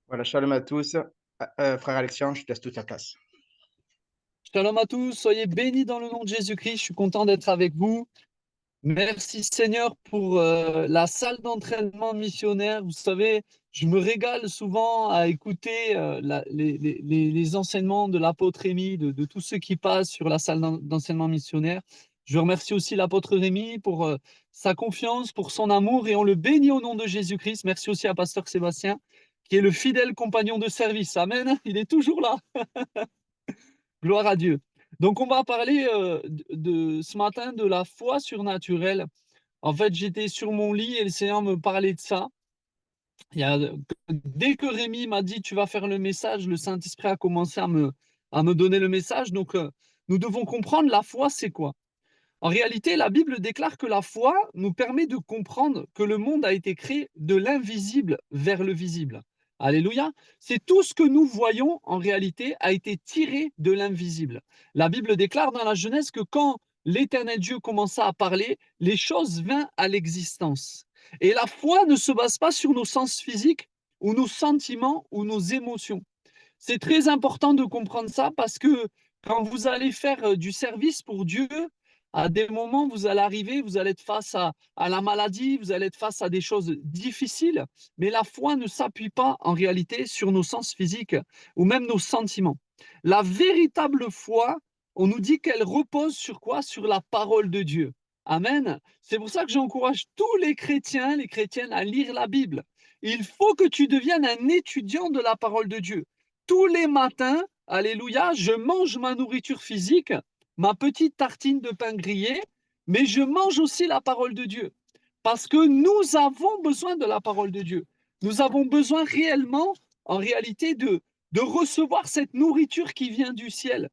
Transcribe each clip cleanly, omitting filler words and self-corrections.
Voilà, shalom à tous. Frère Alexian, je te laisse toute ta place. Shalom à tous, soyez bénis dans le nom de Jésus-Christ. Je suis content d'être avec vous. Merci Seigneur pour la salle d'entraînement missionnaire. Vous savez, je me régale souvent à écouter les enseignements de l'apôtre Rémi, de tous ceux qui passent sur la salle d'enseignement missionnaire. Je remercie aussi l'apôtre Rémi pour sa confiance, pour son amour et on le bénit au nom de Jésus-Christ. Merci aussi à pasteur Sébastien qui est le fidèle compagnon de service. Amen. Il est toujours là. Gloire à Dieu. Donc, on va parler ce matin de la foi surnaturelle. En fait, j'étais sur mon lit et le Seigneur me parlait de ça. Il y a, dès que Rémi m'a dit, tu vas faire le message, le Saint-Esprit a commencé à me donner le message. Donc, nous devons comprendre la foi, c'est quoi? En réalité, la Bible déclare que la foi nous permet de comprendre que le monde a été créé de l'invisible vers le visible. Alléluia. C'est tout ce que nous voyons en réalité a été tiré de l'invisible. La Bible déclare dans la Genèse que quand l'Éternel Dieu commença à parler, les choses vinrent à l'existence. Et la foi ne se base pas sur nos sens physiques ou nos sentiments ou nos émotions. C'est très important de comprendre ça parce que quand vous allez faire du service pour Dieu, à des moments, vous allez arriver, vous allez être face à la maladie, vous allez être face à des choses difficiles, mais la foi ne s'appuie pas en réalité sur nos sens physiques ou même nos sentiments. La véritable foi, on nous dit qu'elle repose sur quoi? Sur la parole de Dieu. Amen. C'est pour ça que j'encourage tous les chrétiens, les chrétiennes à lire la Bible. Il faut que tu deviennes un étudiant de la parole de Dieu. Tous les matins, alléluia, je mange ma nourriture physique, ma petite tartine de pain grillé, mais je mange aussi la parole de Dieu. Parce que nous avons besoin de la parole de Dieu. Nous avons besoin réellement, en réalité, de recevoir cette nourriture qui vient du ciel.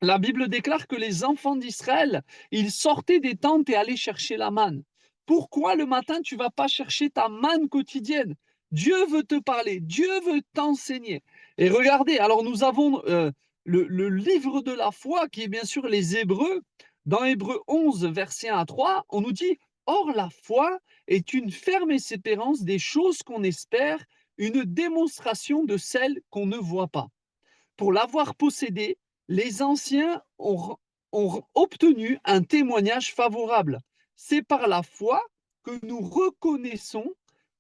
La Bible déclare que les enfants d'Israël, ils sortaient des tentes et allaient chercher la manne. Pourquoi le matin, tu ne vas pas chercher ta manne quotidienne? Dieu veut te parler, Dieu veut t'enseigner. Et regardez, alors nous avons le livre de la foi qui est bien sûr les Hébreux. Dans Hébreux 11, verset 1 à 3, on nous dit, or la foi est une ferme espérance des choses qu'on espère, une démonstration de celles qu'on ne voit pas. Pour l'avoir possédé, les anciens ont obtenu un témoignage favorable. C'est par la foi que nous reconnaissons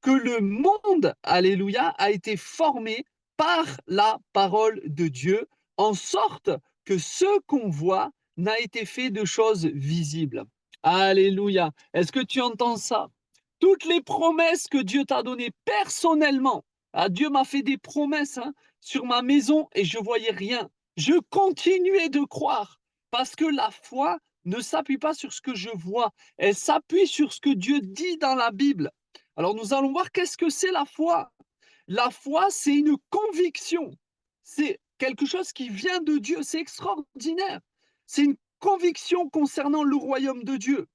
que le monde, alléluia, a été formé par la parole de Dieu, en sorte que ce qu'on voit n'a été fait de choses visibles. Alléluia. Est-ce que tu entends ça? Toutes les promesses que Dieu t'a données personnellement, Dieu m'a fait des promesses, hein, sur ma maison et je voyais rien. Je continuais de croire parce que la foi ne s'appuie pas sur ce que je vois, elle s'appuie sur ce que Dieu dit dans la Bible. Alors nous allons voir qu'est-ce que c'est la foi. La foi, c'est une conviction. C'est quelque chose qui vient de Dieu. C'est extraordinaire. C'est une conviction concernant le royaume de Dieu,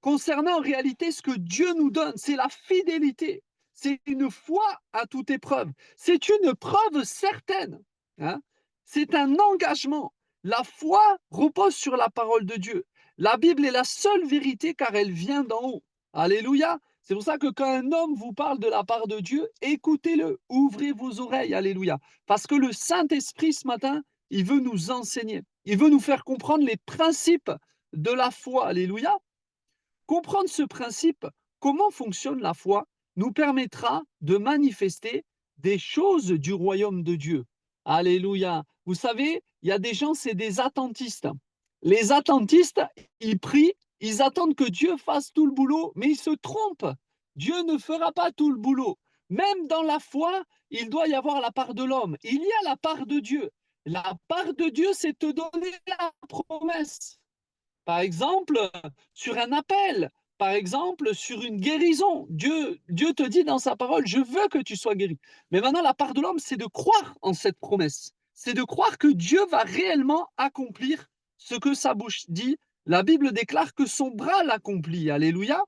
concernant en réalité ce que Dieu nous donne, c'est la fidélité. C'est une foi à toute épreuve. C'est une preuve certaine, hein. C'est un engagement. La foi repose sur la parole de Dieu. La Bible est la seule vérité car elle vient d'en haut. Alléluia. C'est pour ça que quand un homme vous parle de la part de Dieu, écoutez-le, ouvrez vos oreilles. Alléluia. Parce que le Saint-Esprit ce matin, il veut nous enseigner. Il veut nous faire comprendre les principes de la foi. Alléluia. Comprendre ce principe, comment fonctionne la foi, nous permettra de manifester des choses du royaume de Dieu. Alléluia. Vous savez, il y a des gens, c'est des attentistes. Les attentistes, ils prient, ils attendent que Dieu fasse tout le boulot, mais ils se trompent. Dieu ne fera pas tout le boulot. Même dans la foi, il doit y avoir la part de l'homme. Il y a la part de Dieu. La part de Dieu, c'est te donner la promesse. Par exemple, sur un appel, par exemple, sur une guérison. Dieu te dit dans sa parole, je veux que tu sois guéri. Mais maintenant, la part de l'homme, c'est de croire en cette promesse. C'est de croire que Dieu va réellement accomplir ce que sa bouche dit. La Bible déclare que son bras l'accomplit. Alléluia.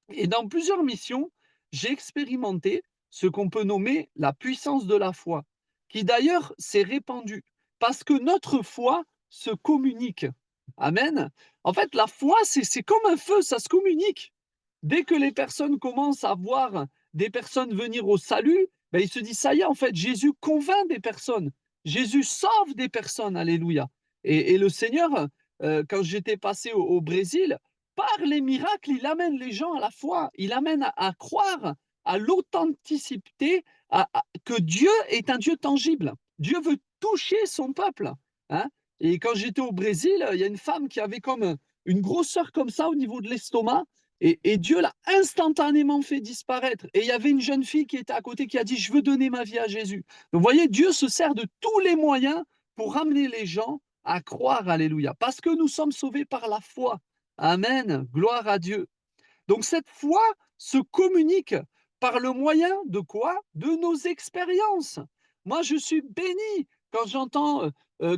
Et dans plusieurs missions, j'ai expérimenté ce qu'on peut nommer la puissance de la foi, qui d'ailleurs s'est répandue, parce que notre foi se communique. Amen. En fait, la foi, c'est comme un feu, ça se communique. Dès que les personnes commencent à voir des personnes venir au salut, ben, il se dit, ça y est, en fait, Jésus convainc des personnes. Jésus sauve des personnes, alléluia. Et le Seigneur, quand j'étais passé au Brésil, par les miracles, il amène les gens à la foi, il amène à croire à l'authenticité, que Dieu est un Dieu tangible. Dieu veut toucher son peuple. Hein. Et quand j'étais au Brésil, il y a une femme qui avait comme une grosseur comme ça au niveau de l'estomac, et Dieu l'a instantanément fait disparaître. Et il y avait une jeune fille qui était à côté qui a dit, je veux donner ma vie à Jésus. Donc vous voyez, Dieu se sert de tous les moyens pour ramener les gens à croire, alléluia, parce que nous sommes sauvés par la foi. Amen, gloire à Dieu. Donc cette foi se communique par le moyen de quoi? De nos expériences. Moi, je suis béni quand j'entends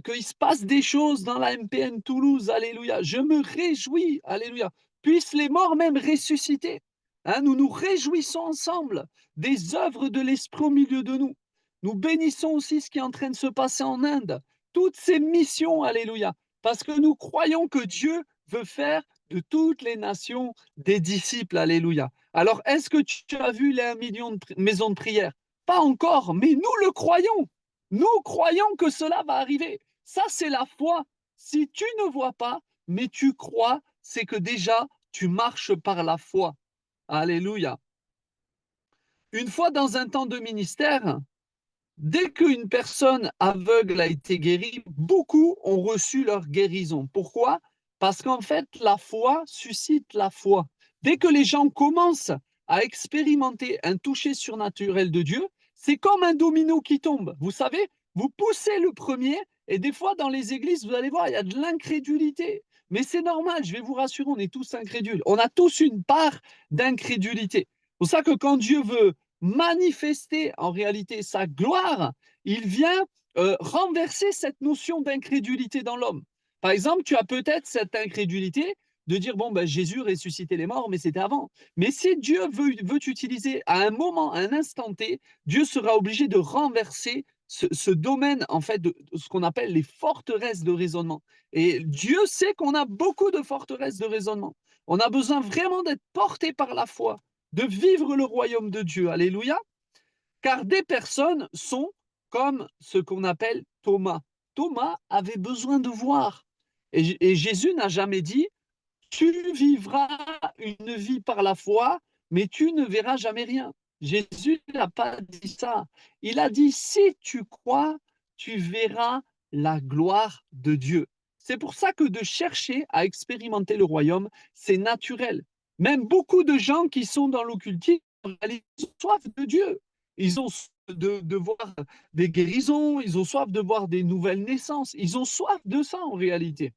qu'il se passe des choses dans la MPN Toulouse, alléluia. Je me réjouis, alléluia. Puissent les morts même ressusciter. Hein, nous nous réjouissons ensemble des œuvres de l'Esprit au milieu de nous. Nous bénissons aussi ce qui est en train de se passer en Inde. Toutes ces missions, alléluia. Parce que nous croyons que Dieu veut faire de toutes les nations des disciples, alléluia. Alors, est-ce que tu as vu les 1 million de maisons de prière? Pas encore, mais nous le croyons. Nous croyons que cela va arriver. Ça, c'est la foi. Si tu ne vois pas, mais tu crois, c'est que déjà, tu marches par la foi. Alléluia. Une fois dans un temps de ministère, dès qu'une personne aveugle a été guérie, beaucoup ont reçu leur guérison. Pourquoi? Parce qu'en fait, la foi suscite la foi. Dès que les gens commencent à expérimenter un toucher surnaturel de Dieu, c'est comme un domino qui tombe. Vous savez, vous poussez le premier et des fois dans les églises, vous allez voir, il y a de l'incrédulité. Mais c'est normal, je vais vous rassurer, on est tous incrédules. On a tous une part d'incrédulité. C'est pour ça que quand Dieu veut manifester en réalité sa gloire, il vient renverser cette notion d'incrédulité dans l'homme. Par exemple, tu as peut-être cette incrédulité de dire, bon, ben, Jésus ressuscitait les morts, mais c'était avant. Mais si Dieu veut t'utiliser à un moment, à un instant T, Dieu sera obligé de renverser ce domaine, en fait, de ce qu'on appelle les forteresses de raisonnement. Et Dieu sait qu'on a beaucoup de forteresses de raisonnement. On a besoin vraiment d'être porté par la foi, de vivre le royaume de Dieu. Alléluia. Car des personnes sont comme ce qu'on appelle Thomas. Thomas avait besoin de voir. Et Jésus n'a jamais dit, tu vivras une vie par la foi, mais tu ne verras jamais rien. Jésus n'a pas dit ça. Il a dit, si tu crois, tu verras la gloire de Dieu. C'est pour ça que de chercher à expérimenter le royaume, c'est naturel. Même beaucoup de gens qui sont dans l'occultisme, ils ont soif de Dieu. Ils ont soif de voir des guérisons, ils ont soif de voir des nouvelles naissances. Ils ont soif de ça en réalité.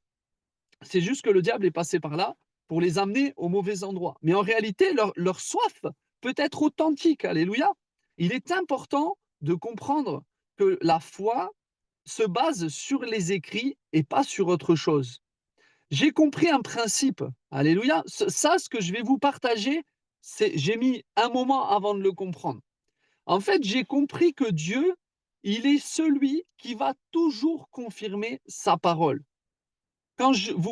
C'est juste que le diable est passé par là pour les amener au mauvais endroit. Mais en réalité, leur soif peut être authentique. Alléluia. Il est important de comprendre que la foi se base sur les écrits et pas sur autre chose. J'ai compris un principe. Alléluia. Ça, ce que je vais vous partager, j'ai mis un moment avant de le comprendre. En fait, j'ai compris que Dieu, il est celui qui va toujours confirmer sa parole.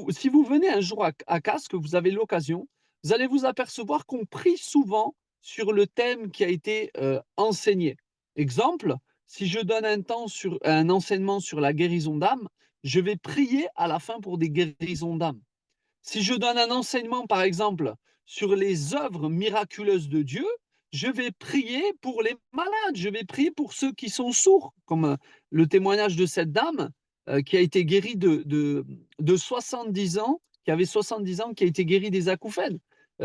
Si vous venez un jour à Castres, vous avez l'occasion, vous allez vous apercevoir qu'on prie souvent sur le thème qui a été enseigné. Exemple, si je donne un enseignement sur la guérison d'âme, je vais prier à la fin pour des guérisons d'âme. Si je donne un enseignement, par exemple, sur les œuvres miraculeuses de Dieu, je vais prier pour les malades, je vais prier pour ceux qui sont sourds, comme le témoignage de cette dame qui a été guérie de 70 ans, qui avait 70 ans, qui a été guérie des acouphènes.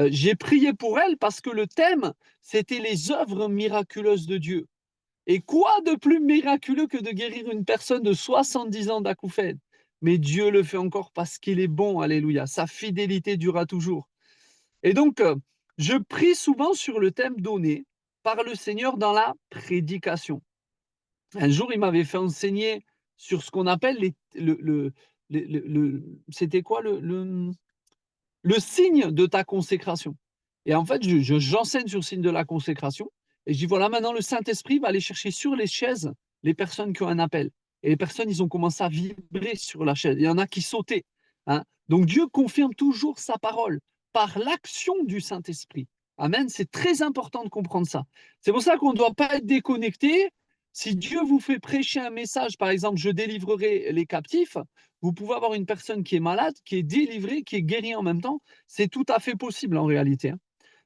J'ai prié pour elle parce que le thème, c'était les œuvres miraculeuses de Dieu. Et quoi de plus miraculeux que de guérir une personne de 70 ans d'acouphènes? Mais Dieu le fait encore parce qu'il est bon, alléluia. Sa fidélité durera toujours. Et donc, je prie souvent sur le thème donné par le Seigneur dans la prédication. Un jour, il m'avait fait enseigner sur ce qu'on appelle c'était quoi le signe de ta consécration. Et en fait, j'enseigne sur le signe de la consécration. Et je dis, voilà, maintenant, le Saint-Esprit va aller chercher sur les chaises les personnes qui ont un appel. Et les personnes, ils ont commencé à vibrer sur la chaise. Il y en a qui sautaient. Hein. Donc, Dieu confirme toujours sa parole par l'action du Saint-Esprit. Amen. C'est très important de comprendre ça. C'est pour ça qu'on ne doit pas être déconnecté. Si Dieu vous fait prêcher un message, par exemple, je délivrerai les captifs, vous pouvez avoir une personne qui est malade, qui est délivrée, qui est guérie en même temps. C'est tout à fait possible en réalité, hein.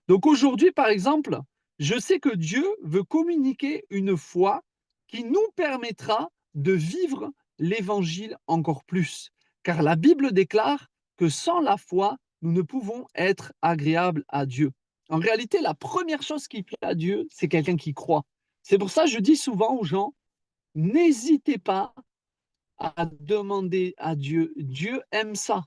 Donc aujourd'hui, par exemple, je sais que Dieu veut communiquer une foi qui nous permettra de vivre l'évangile encore plus. Car la Bible déclare que sans la foi, nous ne pouvons être agréables à Dieu. En réalité, la première chose qui plaît à Dieu, c'est quelqu'un qui croit. C'est pour ça que je dis souvent aux gens, n'hésitez pas à demander à Dieu. Dieu aime ça.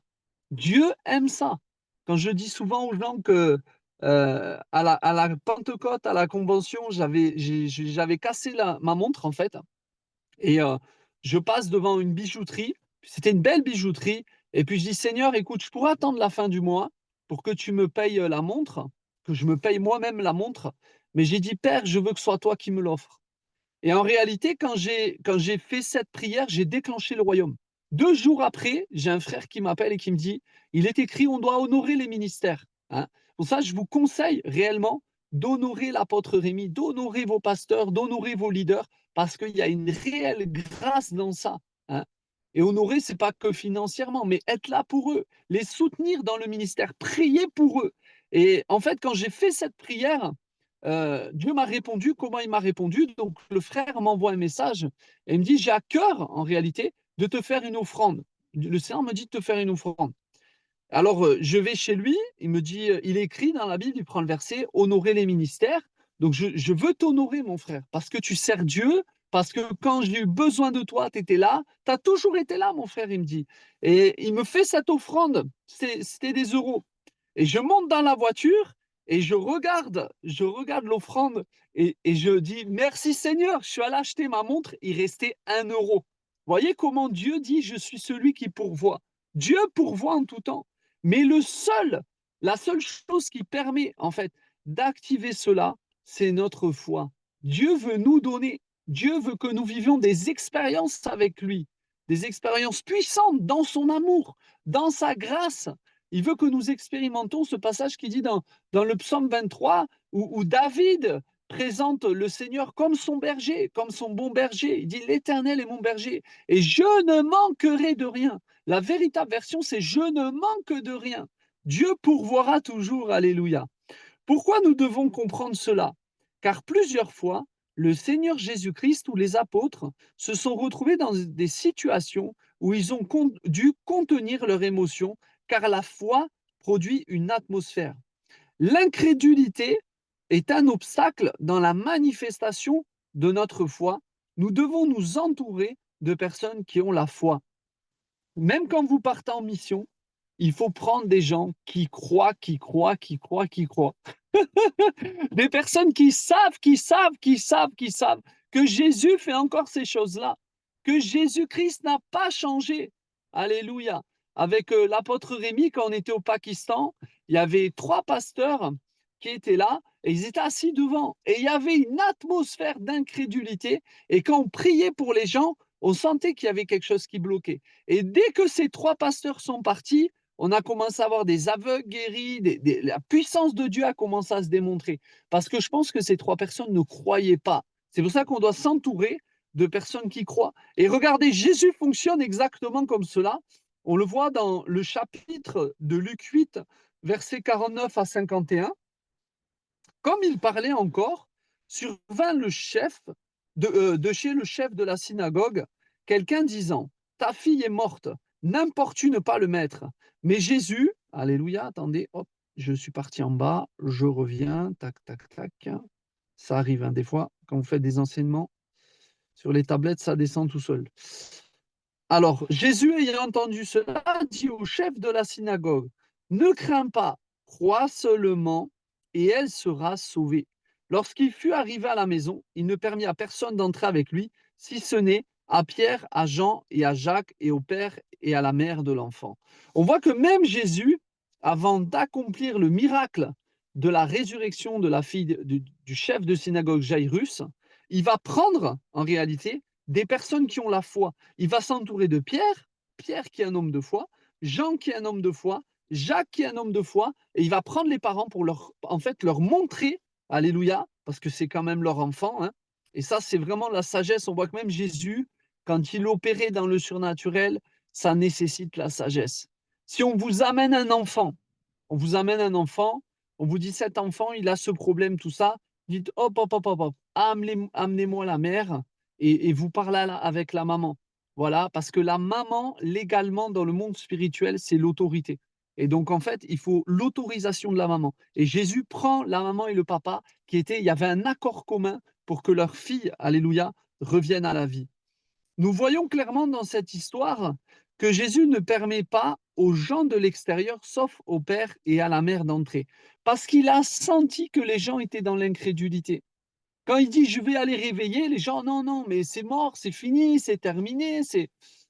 Dieu aime ça. Quand je dis souvent aux gens que à la Pentecôte, à la convention, j'avais cassé ma montre en fait, et je passe devant une bijouterie. C'était une belle bijouterie. Et puis je dis, Seigneur, écoute, je pourrais attendre la fin du mois pour que tu me payes la montre, que je me paye moi-même la montre. Mais j'ai dit, Père, je veux que ce soit toi qui me l'offres. Et en réalité, quand j'ai fait cette prière, j'ai déclenché le royaume. 2 jours après, j'ai un frère qui m'appelle et qui me dit, il est écrit, on doit honorer les ministères, hein. Pour ça, je vous conseille réellement d'honorer l'apôtre Rémi, d'honorer vos pasteurs, d'honorer vos leaders, parce qu'il y a une réelle grâce dans ça, hein. Et honorer, c'est pas que financièrement, mais être là pour eux, les soutenir dans le ministère, prier pour eux. Et en fait, quand j'ai fait cette prière, Dieu m'a répondu. Comment il m'a répondu? Donc, le frère m'envoie un message et il me dit, j'ai à cœur, en réalité, de te faire une offrande. Le Seigneur me dit de te faire une offrande. Alors, je vais chez lui, il me dit, il est écrit dans la Bible, il prend le verset, honorer les ministères. Donc, je veux t'honorer, mon frère, parce que tu sers Dieu, parce que quand j'ai eu besoin de toi, tu étais là, tu as toujours été là, mon frère, il me dit. Et il me fait cette offrande, c'était des euros. Et je monte dans la voiture et je regarde l'offrande et je dis merci Seigneur, je suis allé acheter ma montre, il restait 1 euro. Voyez comment Dieu dit je suis celui qui pourvoit. Dieu pourvoit en tout temps. Mais la seule chose qui permet en fait d'activer cela, c'est notre foi. Dieu veut nous donner, Dieu veut que nous vivions des expériences avec lui, des expériences puissantes dans son amour, dans sa grâce. Il veut que nous expérimentons ce passage qui dit dans le psaume 23 où David présente le Seigneur comme son berger, comme son bon berger. Il dit l'Éternel est mon berger et je ne manquerai de rien. La véritable version, c'est je ne manque de rien. Dieu pourvoira toujours. Alléluia. Pourquoi nous devons comprendre cela? Car plusieurs fois, le Seigneur Jésus-Christ ou les apôtres se sont retrouvés dans des situations où ils ont dû contenir leurs émotions, car la foi produit une atmosphère. L'incrédulité est un obstacle dans la manifestation de notre foi. Nous devons nous entourer de personnes qui ont la foi. Même quand vous partez en mission, il faut prendre des gens qui croient, qui croient, qui croient, qui croient. Des personnes qui savent que Jésus fait encore ces choses-là, que Jésus-Christ n'a pas changé. Alléluia. Avec l'apôtre Rémi, quand on était au Pakistan, il y avait 3 pasteurs qui étaient là et ils étaient assis devant. Et il y avait une atmosphère d'incrédulité. Et quand on priait pour les gens, on sentait qu'il y avait quelque chose qui bloquait. Et dès que ces 3 pasteurs sont partis, on a commencé à avoir des aveugles guéris, la puissance de Dieu a commencé à se démontrer. Parce que je pense que ces 3 personnes ne croyaient pas. C'est pour ça qu'on doit s'entourer de personnes qui croient. Et regardez, Jésus fonctionne exactement comme cela. On le voit dans le chapitre de Luc 8, versets 49 à 51. Comme il parlait encore, survint le chef de chez le chef de la synagogue, quelqu'un disant, ta fille est morte, n'importune pas le maître. Mais Jésus, alléluia, attendez, hop, je suis parti en bas, je reviens, tac, tac, tac. Ça arrive, hein, des fois, quand vous faites des enseignements sur les tablettes, ça descend tout seul. Alors, Jésus, ayant entendu cela, dit au chef de la synagogue, ne crains pas, crois seulement, et elle sera sauvée. Lorsqu'il fut arrivé à la maison, il ne permit à personne d'entrer avec lui, si ce n'est à Pierre, à Jean et à Jacques et au père et à la mère de l'enfant. On voit que même Jésus, avant d'accomplir le miracle de la résurrection de la fille du chef de synagogue Jairus, il va prendre en réalité des personnes qui ont la foi. Il va s'entourer de Pierre, Pierre qui est un homme de foi, Jean qui est un homme de foi, Jacques qui est un homme de foi, et il va prendre les parents pour en fait, leur montrer, alléluia, parce que c'est quand même leur enfant, hein. Et ça, c'est vraiment la sagesse. On voit que même Jésus, quand il opérait dans le surnaturel, ça nécessite la sagesse. Si on vous amène un enfant, on vous amène un enfant, on vous dit cet enfant, il a ce problème, tout ça, dites hop, hop, hop, hop, hop, amenez-moi la mère et vous parlez avec la maman. Voilà, parce que la maman, légalement, dans le monde spirituel, c'est l'autorité. Et donc, en fait, il faut l'autorisation de la maman. Et Jésus prend la maman et le papa, il y avait un accord commun pour que leur fille, alléluia, revienne à la vie. Nous voyons clairement dans cette histoire que Jésus ne permet pas aux gens de l'extérieur, sauf au père et à la mère, d'entrer, parce qu'il a senti que les gens étaient dans l'incrédulité. Quand il dit je vais aller réveiller, les gens non, non, mais c'est mort, c'est fini, c'est terminé.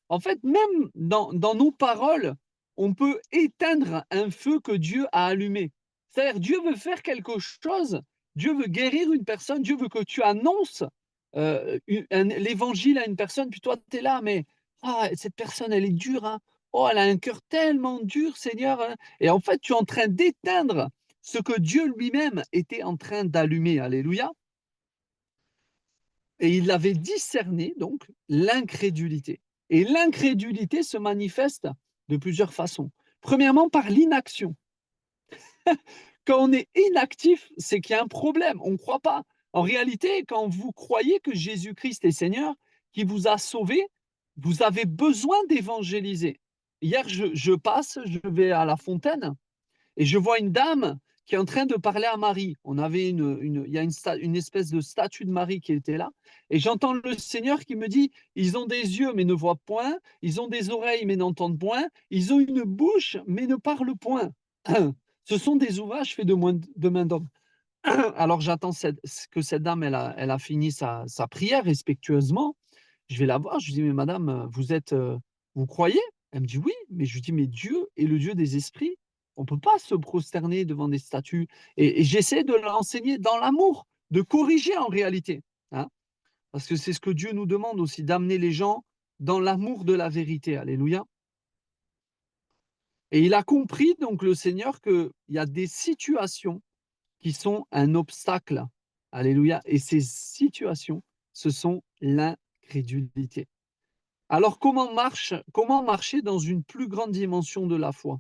En fait, même dans nos paroles, on peut éteindre un feu que Dieu a allumé. C'est-à-dire, Dieu veut faire quelque chose, Dieu veut guérir une personne, Dieu veut que tu annonces l'évangile à une personne, puis toi, tu es là, mais cette personne, elle est dure, hein. Oh, elle a un cœur tellement dur, Seigneur, hein. Et en fait, tu es en train d'éteindre ce que Dieu lui-même était en train d'allumer. Alléluia. Et il avait discerné donc l'incrédulité. Et l'incrédulité se manifeste de plusieurs façons. Premièrement, par l'inaction. Quand on est inactif, c'est qu'il y a un problème, on ne croit pas. En réalité, quand vous croyez que Jésus-Christ est Seigneur, qui vous a sauvé, vous avez besoin d'évangéliser. Hier, je passe, je vais à la fontaine, et je vois une dame qui est en train de parler à Marie. On avait il y a une espèce de statue de Marie qui était là. Et j'entends le Seigneur qui me dit, ils ont des yeux mais ne voient point, ils ont des oreilles mais n'entendent point, ils ont une bouche mais ne parlent point. Ce sont des ouvrages faits de main d'homme. Alors j'attends que cette dame, elle a fini sa prière respectueusement. Je vais la voir, je lui dis, mais madame, vous croyez? Elle me dit, oui, mais je lui dis, mais Dieu est le Dieu des esprits. On ne peut pas se prosterner devant des statues. Et j'essaie de l'enseigner dans l'amour, de corriger en réalité, hein, parce que c'est ce que Dieu nous demande aussi, d'amener les gens dans l'amour de la vérité. Alléluia. Et il a compris, donc le Seigneur, qu'il y a des situations qui sont un obstacle. Alléluia. Et ces situations, ce sont l'incrédulité. Alors, comment marcher dans une plus grande dimension de la foi?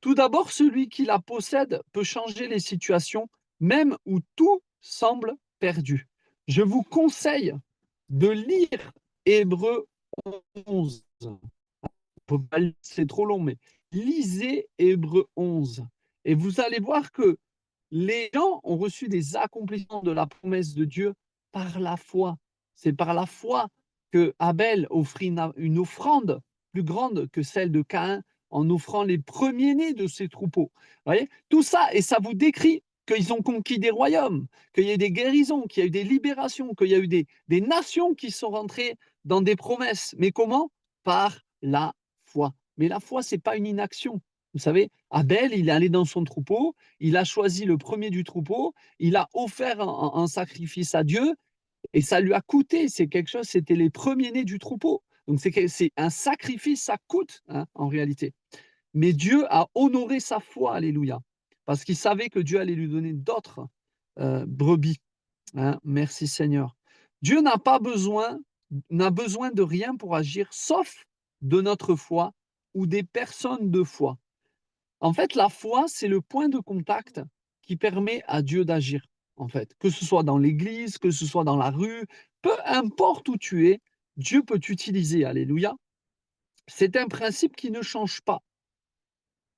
Tout d'abord, celui qui la possède peut changer les situations, même où tout semble perdu. Je vous conseille de lire Hébreux 11. C'est trop long, mais lisez Hébreux 11. Et vous allez voir que les gens ont reçu des accomplissements de la promesse de Dieu par la foi. C'est par la foi que Abel offrit une offrande plus grande que celle de Caïn en offrant les premiers-nés de ses troupeaux. Vous voyez, tout ça, et ça vous décrit qu'ils ont conquis des royaumes, qu'il y a eu des guérisons, qu'il y a eu des libérations, qu'il y a eu des nations qui sont rentrées dans des promesses. Mais comment? Par la foi. Mais la foi, ce n'est pas une inaction. Vous savez, Abel, il est allé dans son troupeau, il a choisi le premier du troupeau, il a offert un sacrifice à Dieu et ça lui a coûté. C'est quelque chose, c'était les premiers-nés du troupeau. Donc c'est un sacrifice, ça coûte, hein, en réalité. Mais Dieu a honoré sa foi, alléluia, parce qu'il savait que Dieu allait lui donner d'autres brebis, hein. Merci Seigneur. Dieu n'a besoin de rien pour agir, sauf de notre foi ou des personnes de foi. En fait, la foi, c'est le point de contact qui permet à Dieu d'agir, en fait. Que ce soit dans l'église, que ce soit dans la rue, peu importe où tu es, Dieu peut t'utiliser. Alléluia. C'est un principe qui ne change pas.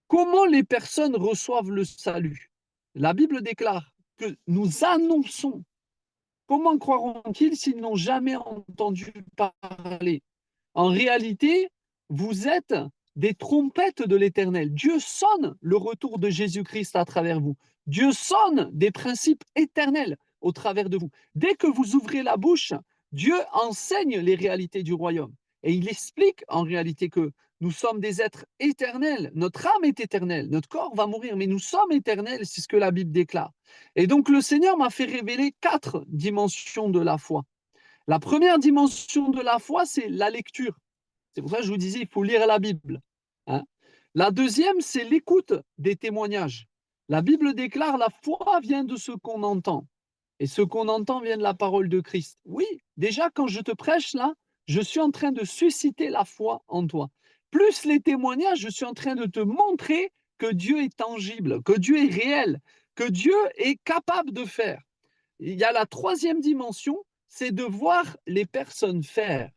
Comment les personnes reçoivent le salut? La Bible déclare que nous annonçons. Comment croiront-ils s'ils n'ont jamais entendu parler? En réalité, vous êtes des trompettes de l'Éternel. Dieu sonne le retour de Jésus-Christ à travers vous. Dieu sonne des principes éternels au travers de vous. Dès que vous ouvrez la bouche, Dieu enseigne les réalités du royaume. Et il explique en réalité que nous sommes des êtres éternels. Notre âme est éternelle. Notre corps va mourir, mais nous sommes éternels. C'est ce que la Bible déclare. Et donc le Seigneur m'a fait révéler 4 dimensions de la foi. La première dimension de la foi, c'est la lecture. C'est pour ça que je vous disais, il faut lire la Bible, hein. La deuxième, c'est l'écoute des témoignages. La Bible déclare la foi vient de ce qu'on entend. Et ce qu'on entend vient de la parole de Christ. Oui, déjà, quand je te prêche là, je suis en train de susciter la foi en toi. Plus les témoignages, je suis en train de te montrer que Dieu est tangible, que Dieu est réel, que Dieu est capable de faire. Il y a la troisième dimension, c'est de voir les personnes faire.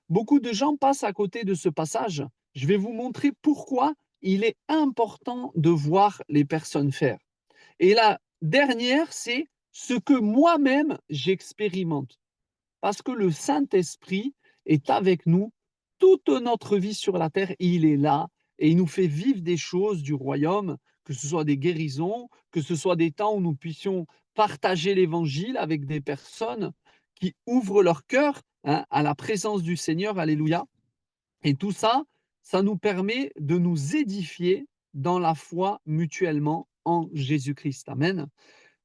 Beaucoup de gens passent à côté de ce passage. Je vais vous montrer pourquoi il est important de voir les personnes faire. Et la dernière, c'est ce que moi-même j'expérimente. Parce que le Saint-Esprit est avec nous toute notre vie sur la terre. Il est là et il nous fait vivre des choses du royaume, que ce soit des guérisons, que ce soit des temps où nous puissions partager l'évangile avec des personnes qui ouvrent leur cœur, hein, à la présence du Seigneur. Alléluia. Et tout ça, ça nous permet de nous édifier dans la foi mutuellement en Jésus-Christ. Amen.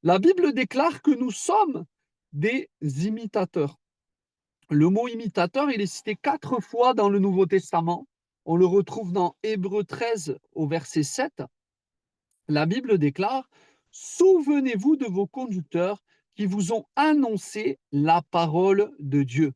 La Bible déclare que nous sommes des imitateurs. Le mot imitateur, il est cité 4 fois dans le Nouveau Testament. On le retrouve dans Hébreux 13 au verset 7. La Bible déclare: Souvenez-vous de vos conducteurs qui vous ont annoncé la parole de Dieu.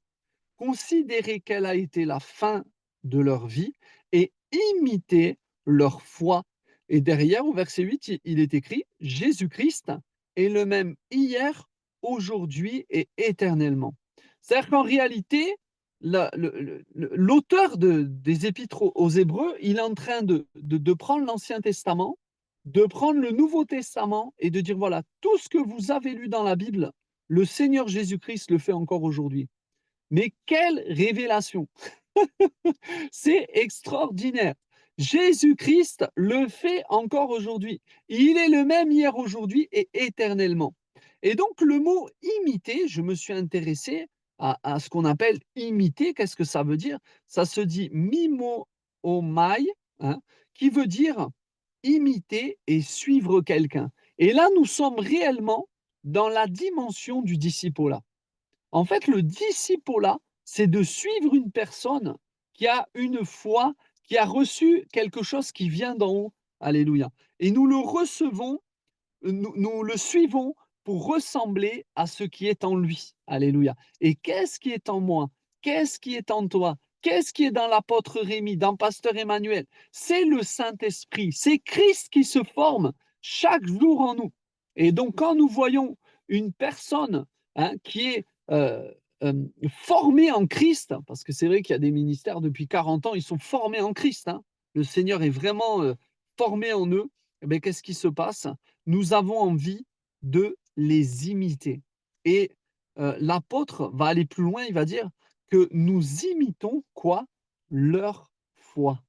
Considérez quelle a été la fin de leur vie et imitez leur foi. Et derrière, au verset 8, il est écrit: Jésus-Christ est le même hier, aujourd'hui et éternellement. C'est-à-dire qu'en réalité, l'auteur des Épîtres aux Hébreux, il est en train de prendre l'Ancien Testament, de prendre le Nouveau Testament et de dire, voilà, tout ce que vous avez lu dans la Bible, le Seigneur Jésus-Christ le fait encore aujourd'hui. Mais quelle révélation! C'est extraordinaire. Jésus-Christ le fait encore aujourd'hui. Il est le même hier, aujourd'hui et éternellement. Et donc le mot imiter, je me suis intéressé à ce qu'on appelle imiter. Qu'est-ce que ça veut dire? Ça se dit mimo-omai, hein, qui veut dire imiter et suivre quelqu'un. Et là, nous sommes réellement dans la dimension du disciple. En fait, le discipolat, c'est de suivre une personne qui a une foi, qui a reçu quelque chose qui vient d'en haut. Alléluia. Et nous le recevons, nous le suivons pour ressembler à ce qui est en lui. Alléluia. Et qu'est-ce qui est en moi? Qu'est-ce qui est en toi? Qu'est-ce qui est dans l'apôtre Rémi, dans Pasteur Emmanuel? C'est le Saint-Esprit, c'est Christ qui se forme chaque jour en nous. Et donc, quand nous voyons une personne, hein, qui est formée en Christ, parce que c'est vrai qu'il y a des ministères depuis 40 ans, ils sont formés en Christ, hein. Le Seigneur est vraiment formé en eux. Eh bien, qu'est-ce qui se passe? Nous avons envie de les imiter. Et l'apôtre va aller plus loin, il va dire que nous imitons quoi? Leur foi.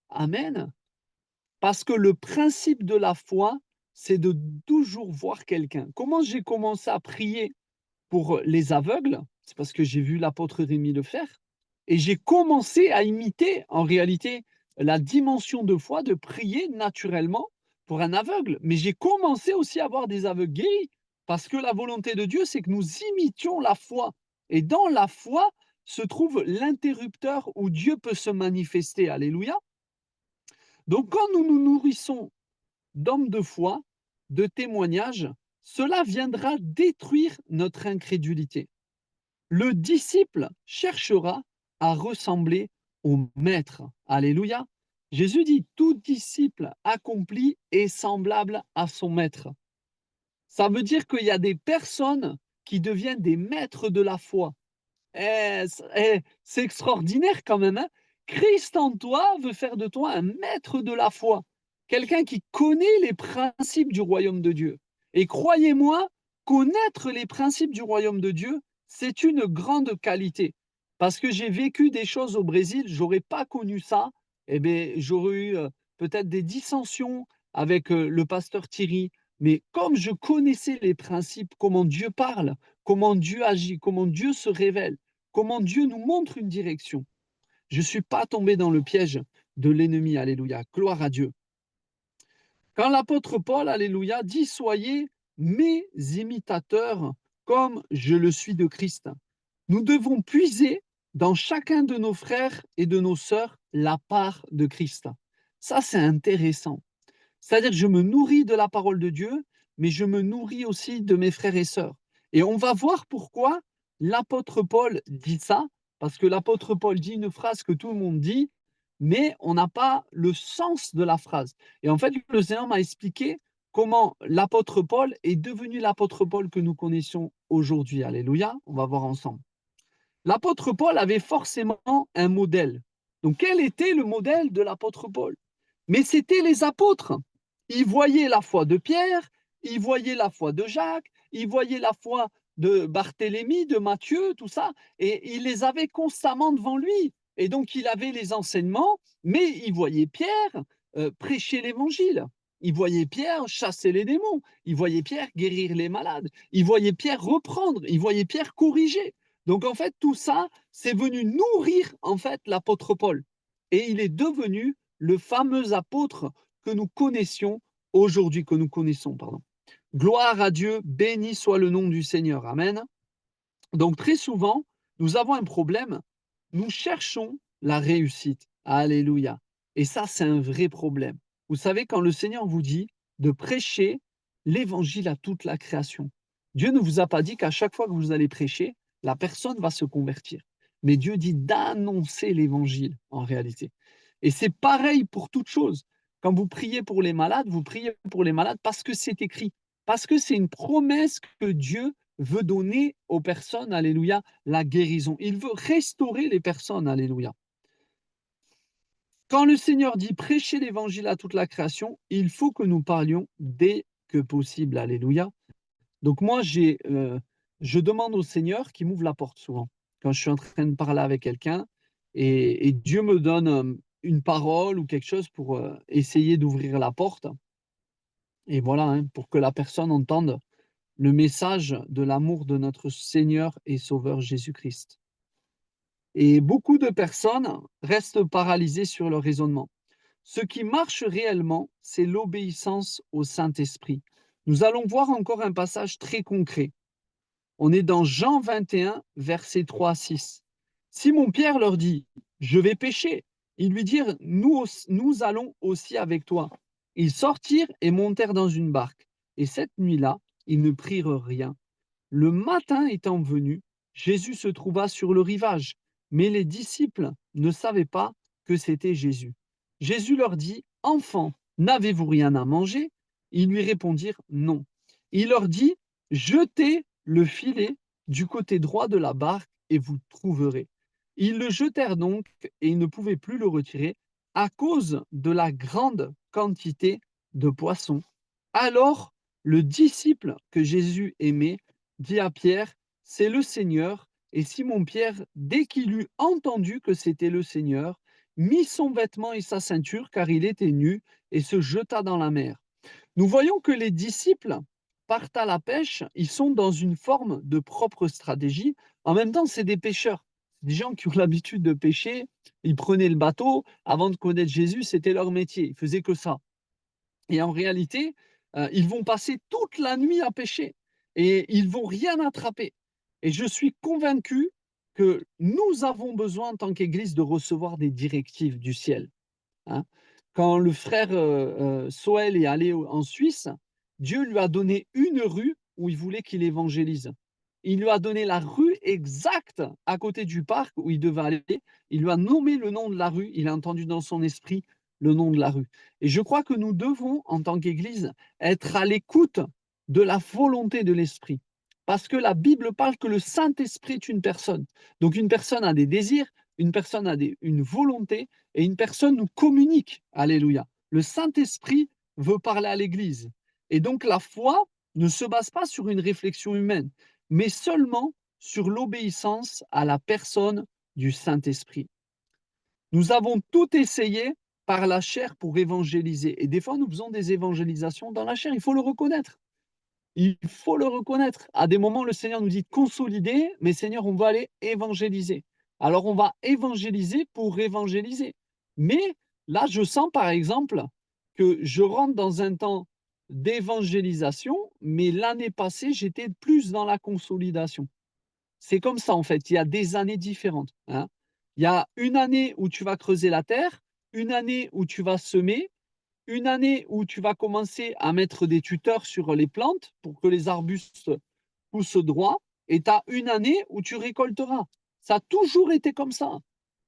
Amen. Parce que le principe de la foi, c'est de toujours voir quelqu'un. Comment j'ai commencé à prier pour les aveugles? C'est parce que j'ai vu l'apôtre Rémi le faire. Et j'ai commencé à imiter, en réalité, la dimension de foi, de prier naturellement pour un aveugle. Mais j'ai commencé aussi à voir des aveugles guéris. Parce que la volonté de Dieu, c'est que nous imitions la foi. Et dans la foi se trouve l'interrupteur où Dieu peut se manifester. Alléluia. Donc quand nous nous nourrissons d'hommes de foi, de témoignages, cela viendra détruire notre incrédulité. Le disciple cherchera à ressembler au maître. Alléluia. Jésus dit, tout disciple accompli est semblable à son maître. Ça veut dire qu'il y a des personnes qui deviennent des maîtres de la foi. C'est extraordinaire quand même, hein. Christ en toi veut faire de toi un maître de la foi, quelqu'un qui connaît les principes du royaume de Dieu. Et croyez-moi, connaître les principes du royaume de Dieu, c'est une grande qualité. Parce que j'ai vécu des choses au Brésil, j'aurais pas connu ça, eh bien, j'aurais eu peut-être des dissensions avec le pasteur Thierry. Mais comme je connaissais les principes, comment Dieu parle, comment Dieu agit, comment Dieu se révèle, comment Dieu nous montre une direction. Je ne suis pas tombé dans le piège de l'ennemi. Alléluia. Gloire à Dieu. Quand l'apôtre Paul, alléluia, dit: Soyez mes imitateurs comme je le suis de Christ. Nous devons puiser dans chacun de nos frères et de nos sœurs la part de Christ. Ça, c'est intéressant. C'est-à-dire que je me nourris de la parole de Dieu, mais je me nourris aussi de mes frères et sœurs. Et on va voir pourquoi l'apôtre Paul dit ça, parce que l'apôtre Paul dit une phrase que tout le monde dit, mais on n'a pas le sens de la phrase. Et en fait, le Seigneur m'a expliqué comment l'apôtre Paul est devenu l'apôtre Paul que nous connaissons aujourd'hui. Alléluia, on va voir ensemble. L'apôtre Paul avait forcément un modèle. Donc, quel était le modèle de l'apôtre Paul? Mais c'était les apôtres. Ils voyaient la foi de Pierre, ils voyaient la foi de Jacques, ils voyaient la foi de Barthélemy, de Matthieu, tout ça, et il les avait constamment devant lui. Et donc, il avait les enseignements, mais il voyait Pierre prêcher l'évangile. Il voyait Pierre chasser les démons. Il voyait Pierre guérir les malades. Il voyait Pierre reprendre. Il voyait Pierre corriger. Donc, en fait, tout ça, c'est venu nourrir, en fait, l'apôtre Paul. Et il est devenu le fameux apôtre que nous connaissions aujourd'hui, que nous connaissons, pardon. Gloire à Dieu, béni soit le nom du Seigneur. Amen. Donc, très souvent, nous avons un problème. Nous cherchons la réussite. Alléluia. Et ça, c'est un vrai problème. Vous savez, quand le Seigneur vous dit de prêcher l'évangile à toute la création, Dieu ne vous a pas dit qu'à chaque fois que vous allez prêcher, la personne va se convertir. Mais Dieu dit d'annoncer l'évangile en réalité. Et c'est pareil pour toute chose. Quand vous priez pour les malades, vous priez pour les malades parce que c'est écrit, parce que c'est une promesse que Dieu veut donner aux personnes, alléluia, la guérison. Il veut restaurer les personnes, alléluia. Quand le Seigneur dit prêcher l'évangile à toute la création, il faut que nous parlions dès que possible, alléluia. Donc moi, je demande au Seigneur qui m'ouvre la porte souvent. Quand je suis en train de parler avec quelqu'un et Dieu me donne une parole ou quelque chose pour essayer d'ouvrir la porte. Et voilà, hein, pour que la personne entende le message de l'amour de notre Seigneur et Sauveur Jésus-Christ. Et beaucoup de personnes restent paralysées sur leur raisonnement. Ce qui marche réellement, c'est l'obéissance au Saint-Esprit. Nous allons voir encore un passage très concret. On est dans Jean 21, versets 3 à 6. Simon-Pierre leur dit, je vais pêcher. Ils lui dirent, nous allons aussi avec toi. Ils sortirent et montèrent dans une barque. Et cette nuit-là, ils ne prirent rien. Le matin étant venu, Jésus se trouva sur le rivage, mais les disciples ne savaient pas que c'était Jésus. Jésus leur dit, enfants, n'avez-vous rien à manger? Ils lui répondirent, non. Il leur dit, jetez le filet du côté droit de la barque et vous trouverez. Ils le jetèrent donc et ils ne pouvaient plus le retirer à cause de la grande quantité de poissons. Alors, le disciple que Jésus aimait dit à Pierre, c'est le Seigneur. Et Simon-Pierre, dès qu'il eut entendu que c'était le Seigneur, mit son vêtement et sa ceinture, car il était nu, et se jeta dans la mer. Nous voyons que les disciples partent à la pêche, ils sont dans une forme de propre stratégie. En même temps, c'est des pêcheurs, des gens qui ont l'habitude de pêcher. Ils prenaient le bateau. Avant de connaître Jésus, c'était leur métier. Ils faisaient que ça. Et en réalité, ils vont passer toute la nuit à pêcher et ils vont rien attraper. Et je suis convaincu que nous avons besoin en tant qu'Église de recevoir des directives du ciel, hein. Quand le frère Soël est allé en Suisse, Dieu lui a donné une rue où il voulait qu'il évangélise. Il lui a donné la rue exacte à côté du parc où il devait aller. Il lui a nommé le nom de la rue. Il a entendu dans son esprit le nom de la rue. Et je crois que nous devons, en tant qu'Église, être à l'écoute de la volonté de l'Esprit. Parce que la Bible parle que le Saint-Esprit est une personne. Donc une personne a des désirs, une personne a une volonté et une personne nous communique. Alléluia. Le Saint-Esprit veut parler à l'Église. Et donc la foi ne se base pas sur une réflexion humaine, mais seulement sur l'obéissance à la personne du Saint-Esprit. Nous avons tout essayé par la chair pour évangéliser. Et des fois, nous faisons des évangélisations dans la chair. Il faut le reconnaître. Il faut le reconnaître. À des moments, le Seigneur nous dit de consolider, mais Seigneur, on va aller évangéliser. Alors, on va évangéliser pour évangéliser. Mais là, je sens, par exemple, que je rentre dans un temps d'évangélisation, mais l'année passée, j'étais plus dans la consolidation. C'est comme ça, en fait. Il y a des années différentes, hein. Il y a une année où tu vas creuser la terre, une année où tu vas semer, une année où tu vas commencer à mettre des tuteurs sur les plantes pour que les arbustes poussent droit, et tu as une année où tu récolteras. Ça a toujours été comme ça.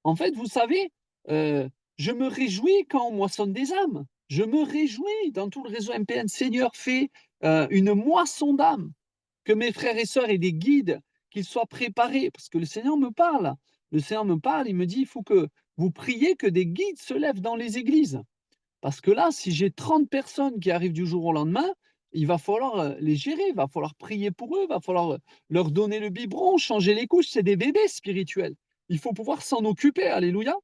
En fait, vous savez, je me réjouis quand on moissonne des âmes. Je me réjouis dans tout le réseau MPN. Seigneur fait une moisson d'âmes. Que mes frères et sœurs aient des guides, qu'ils soient préparés, parce que le Seigneur me parle. Le Seigneur me parle, il me dit, il faut que vous priez que des guides se lèvent dans les églises. Parce que là, si j'ai 30 personnes qui arrivent du jour au lendemain, il va falloir les gérer, il va falloir prier pour eux, il va falloir leur donner le biberon, changer les couches. C'est des bébés spirituels. Il faut pouvoir s'en occuper. Alléluia.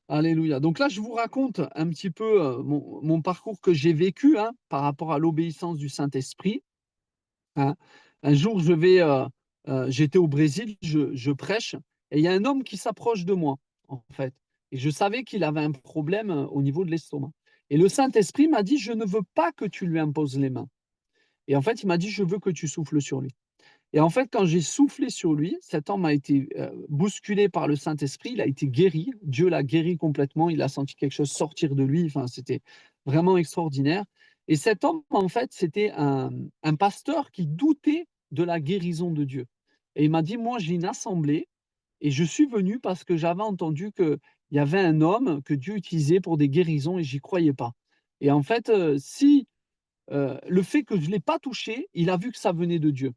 Alléluia. Donc là, je vous raconte un petit peu mon parcours que j'ai vécu par rapport à l'obéissance du Saint-Esprit. Hein. Un jour, j'étais au Brésil, je prêche, et il y a un homme qui s'approche de moi, en fait. Et je savais qu'il avait un problème au niveau de l'estomac. Et le Saint-Esprit m'a dit, je ne veux pas que tu lui imposes les mains. Et en fait, il m'a dit, je veux que tu souffles sur lui. Et en fait, quand j'ai soufflé sur lui, cet homme a été bousculé par le Saint-Esprit, il a été guéri. Dieu l'a guéri complètement, il a senti quelque chose sortir de lui. Enfin, c'était vraiment extraordinaire. Et cet homme, en fait, c'était un pasteur qui doutait de la guérison de Dieu. Et il m'a dit, moi, j'ai une assemblée et je suis venu parce que j'avais entendu qu'il y avait un homme que Dieu utilisait pour des guérisons et j'y croyais pas. Et en fait, si le fait que je ne l'ai pas touché, il a vu que ça venait de Dieu.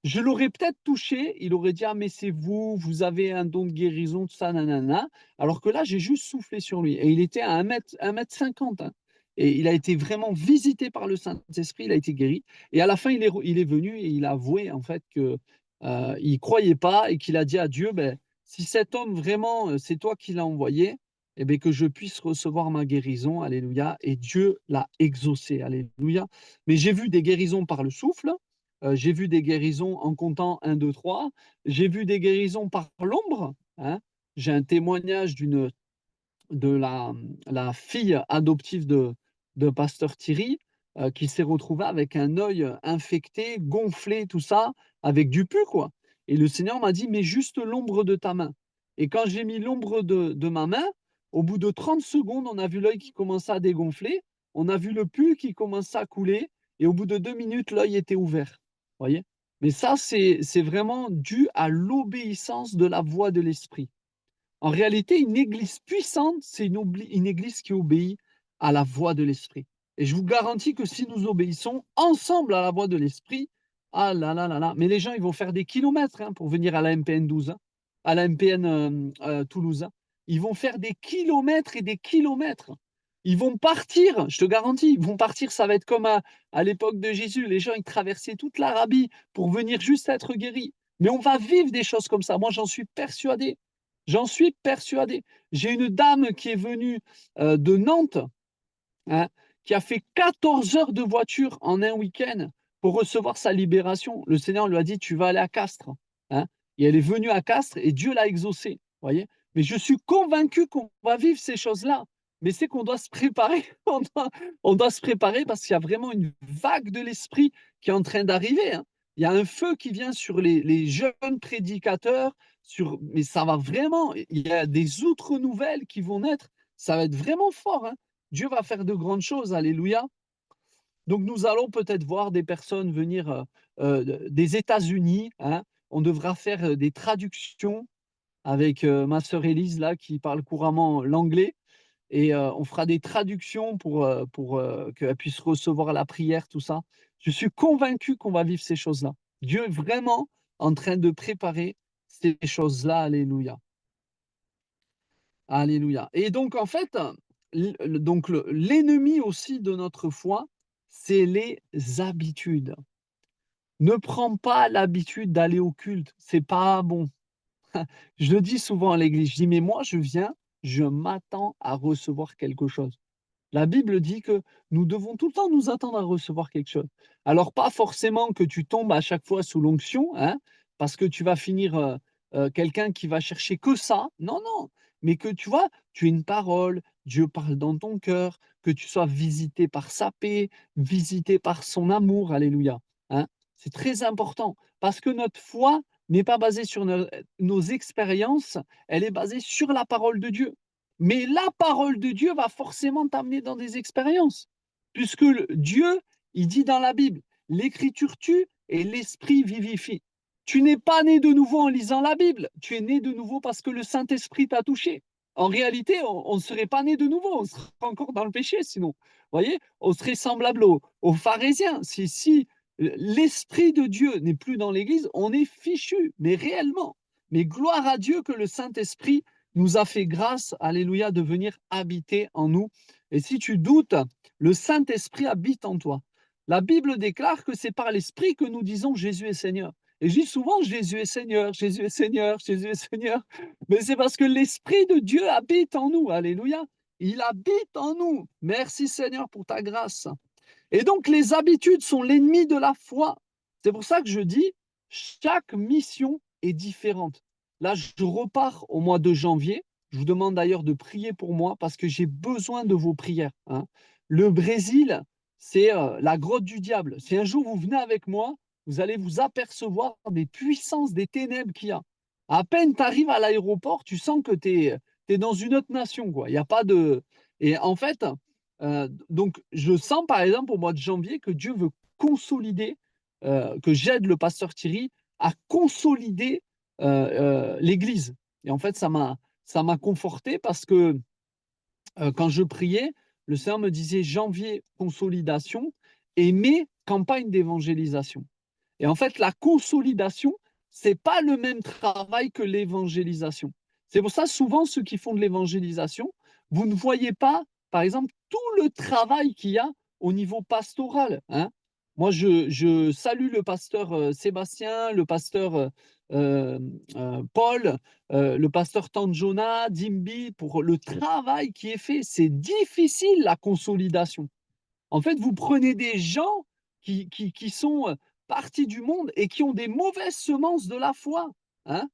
Je l'aurais peut-être touché, il aurait dit: «Ah mais c'est vous, vous avez un don de guérison, tout ça, nanana». Alors que là, j'ai juste soufflé sur lui et il était à 1 m 50, hein, et il a été vraiment visité par le Saint-Esprit, il a été guéri et à la fin, il est venu et il a avoué en fait que, il croyait pas et qu'il a dit à Dieu: «Beh, si cet homme vraiment, c'est toi qui l'as envoyé et beh, que je puisse recevoir ma guérison». Alléluia, et Dieu l'a exaucé. Alléluia. Mais j'ai vu des guérisons par le souffle, j'ai vu des guérisons en comptant 1, 2, 3. J'ai vu des guérisons par l'ombre, hein. J'ai un témoignage de la fille adoptive de pasteur Thierry, qui s'est retrouvée avec un œil infecté, gonflé, tout ça, avec du pu, quoi. Et le Seigneur m'a dit: «Mets juste l'ombre de ta main». Et quand j'ai mis l'ombre de ma main, au bout de 30 secondes, on a vu l'œil qui commençait à dégonfler, on a vu le pu qui commençait à couler et au bout de 2 minutes, l'œil était ouvert. Voyez? Mais ça, c'est vraiment dû à l'obéissance de la voix de l'Esprit. En réalité, une église puissante, c'est une église qui obéit à la voix de l'Esprit. Et je vous garantis que si nous obéissons ensemble à la voix de l'Esprit, ah là là là là, mais les gens, ils vont faire des kilomètres pour venir à la MPN 12, à la MPN Toulouse. Ils vont faire des kilomètres et des kilomètres. Ils vont partir, je te garantis, ils vont partir, ça va être comme à l'époque de Jésus. Les gens, ils traversaient toute l'Arabie pour venir juste être guéris. Mais on va vivre des choses comme ça. Moi, j'en suis persuadé. J'en suis persuadé. J'ai une dame qui est venue de Nantes, hein, qui a fait 14 heures de voiture en un week-end pour recevoir sa libération. Le Seigneur lui a dit: «Tu vas aller à Castres». Hein, et elle est venue à Castres et Dieu l'a exaucée. Voyez. Mais je suis convaincu qu'on va vivre ces choses-là. Mais c'est qu'on doit se préparer. On doit se préparer parce qu'il y a vraiment une vague de l'esprit qui est en train d'arriver. Hein. Il y a un feu qui vient sur les jeunes prédicateurs, mais ça va vraiment. Il y a des autres nouvelles qui vont naître. Ça va être vraiment fort. Hein. Dieu va faire de grandes choses, alléluia. Donc nous allons peut-être voir des personnes venir des États-Unis. Hein. On devra faire des traductions avec ma sœur Élise, là, qui parle couramment l'anglais. Et on fera des traductions pour qu'elle puisse recevoir la prière, tout ça. Je suis convaincu qu'on va vivre ces choses-là. Dieu est vraiment en train de préparer ces choses-là. Alléluia. Alléluia. Et donc, en fait, l'ennemi aussi de notre foi, c'est les habitudes. Ne prends pas l'habitude d'aller au culte, c'est pas bon. Je le dis souvent à l'église, je dis: «Mais moi, je viens, je m'attends à recevoir quelque chose». La Bible dit que nous devons tout le temps nous attendre à recevoir quelque chose. Alors, pas forcément que tu tombes à chaque fois sous l'onction, hein, parce que tu vas finir quelqu'un qui va chercher que ça. Non, non, mais que tu vois, tu as une parole, Dieu parle dans ton cœur, que tu sois visité par sa paix, visité par son amour. Alléluia. Hein. C'est très important parce que notre foi n'est pas basée sur nos expériences, elle est basée sur la parole de Dieu. Mais la parole de Dieu va forcément t'amener dans des expériences. Puisque Dieu, il dit dans la Bible, l'écriture tue et l'esprit vivifie. Tu n'es pas né de nouveau en lisant la Bible, tu es né de nouveau parce que le Saint-Esprit t'a touché. En réalité, on ne serait pas né de nouveau, on serait encore dans le péché sinon. Vous voyez, on serait semblable aux pharisiens. Si l'Esprit de Dieu n'est plus dans l'Église, on est fichu, mais réellement. Mais gloire à Dieu que le Saint-Esprit nous a fait grâce, alléluia, de venir habiter en nous. Et si tu doutes, le Saint-Esprit habite en toi. La Bible déclare que c'est par l'Esprit que nous disons Jésus est Seigneur. Et je dis souvent Jésus est Seigneur, Jésus est Seigneur, Jésus est Seigneur. Mais c'est parce que l'Esprit de Dieu habite en nous. Alléluia. Il habite en nous. Merci Seigneur pour ta grâce. Et donc les habitudes sont l'ennemi de la foi. C'est pour ça que je dis, chaque mission est différente. Là, je repars au mois de janvier. Je vous demande d'ailleurs de prier pour moi parce que j'ai besoin de vos prières, hein. Le Brésil, c'est la grotte du diable. Si un jour vous venez avec moi, vous allez vous apercevoir des puissances, des ténèbres qu'il y a. À peine tu arrives à l'aéroport, tu sens que tu es dans une autre nation, quoi. Il y a pas de... Et en fait, donc je sens par exemple au mois de janvier que Dieu veut consolider, que j'aide le pasteur Thierry à consolider l'Église. Et en fait, ça m'a conforté parce que quand je priais, le Seigneur me disait janvier, consolidation, et mai, campagne d'évangélisation. Et en fait, la consolidation, c'est pas le même travail que l'évangélisation. C'est pour ça, souvent, ceux qui font de l'évangélisation, vous ne voyez pas, par exemple, tout le travail qu'il y a au niveau pastoral, hein. Moi, je salue le pasteur Sébastien, le pasteur Paul, le pasteur Tanjona, Dimbi, pour le travail qui est fait. C'est difficile, la consolidation. En fait, vous prenez des gens qui sont partis du monde et qui ont des mauvaises semences de la foi, hein.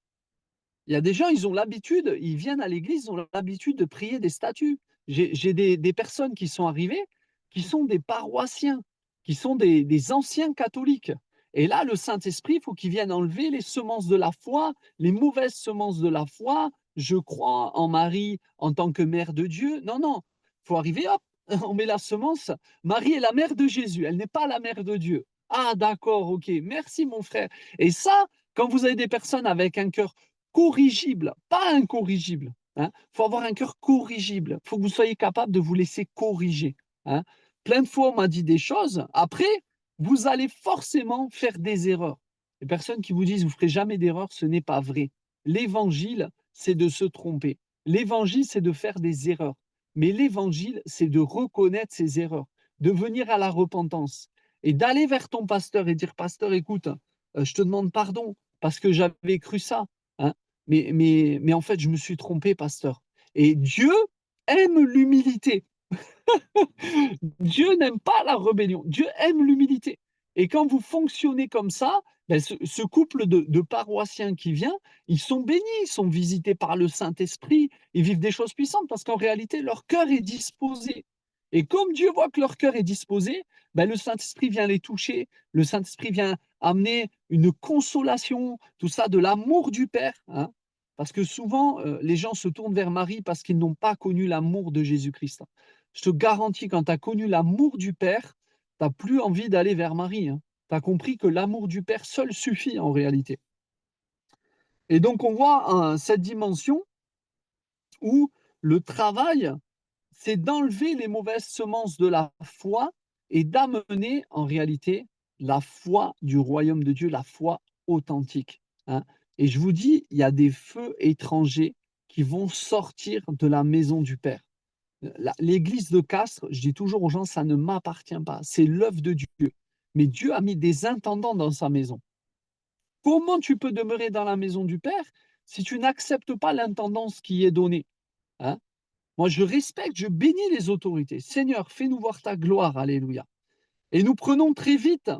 Il y a des gens, ils ont l'habitude, ils viennent à l'église, ils ont l'habitude de prier des statues. J'ai des personnes qui sont arrivées, qui sont des paroissiens, qui sont des anciens catholiques. Et là, le Saint-Esprit, il faut qu'il vienne enlever les semences de la foi, les mauvaises semences de la foi. Je crois en Marie en tant que mère de Dieu. Non, non, il faut arriver, hop, on met la semence. Marie est la mère de Jésus, elle n'est pas la mère de Dieu. Ah, d'accord, ok, merci mon frère. Et ça, quand vous avez des personnes avec un cœur corrigible, pas incorrigible, hein. Il faut avoir un cœur corrigible. Il faut que vous soyez capable de vous laisser corriger, hein. Plein de fois, on m'a dit des choses. Après, vous allez forcément faire des erreurs. Les personnes qui vous disent vous ne ferez jamais d'erreur, ce n'est pas vrai. L'évangile, c'est de se tromper. L'évangile, c'est de faire des erreurs. Mais l'évangile, c'est de reconnaître ses erreurs, de venir à la repentance et d'aller vers ton pasteur et dire, pasteur, écoute, je te demande pardon parce que j'avais cru ça, hein. Mais en fait, je me suis trompé, pasteur. Et Dieu aime l'humilité. Dieu n'aime pas la rébellion. Dieu aime l'humilité. Et quand vous fonctionnez comme ça, ben, ce couple de paroissiens qui vient, ils sont bénis, ils sont visités par le Saint-Esprit, ils vivent des choses puissantes parce qu'en réalité, leur cœur est disposé. Et comme Dieu voit que leur cœur est disposé, ben, le Saint-Esprit vient les toucher, le Saint-Esprit vient amener une consolation, tout ça, de l'amour du Père, hein. Parce que souvent, les gens se tournent vers Marie parce qu'ils n'ont pas connu l'amour de Jésus-Christ. Je te garantis, quand tu as connu l'amour du Père, tu n'as plus envie d'aller vers Marie, hein. Tu as compris que l'amour du Père seul suffit en réalité. Et donc, on voit cette dimension où le travail, c'est d'enlever les mauvaises semences de la foi et d'amener en réalité la foi du royaume de Dieu, la foi authentique, hein. Et je vous dis, il y a des feux étrangers qui vont sortir de la maison du Père. L'église de Castres, je dis toujours aux gens, ça ne m'appartient pas. C'est l'œuvre de Dieu. Mais Dieu a mis des intendants dans sa maison. Comment tu peux demeurer dans la maison du Père si tu n'acceptes pas l'intendance qui est donnée, hein? Moi, je respecte, je bénis les autorités. Seigneur, fais-nous voir ta gloire. Alléluia. Et nous prenons très vite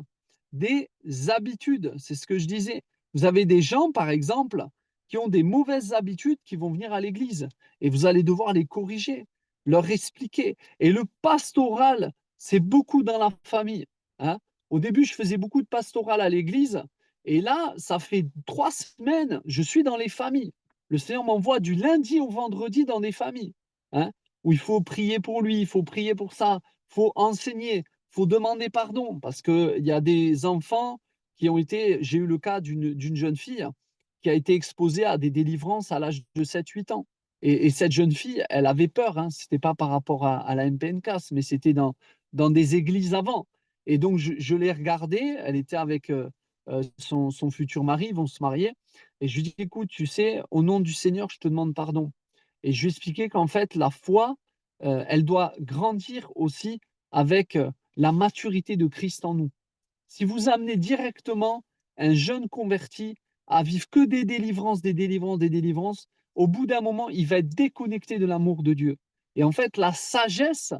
des habitudes. C'est ce que je disais. Vous avez des gens, par exemple, qui ont des mauvaises habitudes qui vont venir à l'église et vous allez devoir les corriger, leur expliquer. Et le pastoral, c'est beaucoup dans la famille, hein. Au début, je faisais beaucoup de pastoral à l'église et là, ça fait 3 semaines, je suis dans les familles. Le Seigneur m'envoie du lundi au vendredi dans des familles. hein, où il faut prier pour lui, il faut prier pour ça, il faut enseigner, il faut demander pardon, parce qu'il y a des enfants qui ont été, j'ai eu le cas d'une jeune fille qui a été exposée à des délivrances à l'âge de 7 8 ans. Et cette jeune fille, elle avait peur, hein, ce n'était pas par rapport à la MPNCAS, mais c'était dans des églises avant. Et donc, je l'ai regardée, elle était avec son futur mari, ils vont se marier. Et je lui dis, écoute, tu sais, au nom du Seigneur, je te demande pardon. Et je lui ai expliqué qu'en fait, la foi, elle doit grandir aussi avec la maturité de Christ en nous. Si vous amenez directement un jeune converti à vivre que des délivrances, des délivrances, des délivrances, au bout d'un moment, il va être déconnecté de l'amour de Dieu. Et en fait, la sagesse,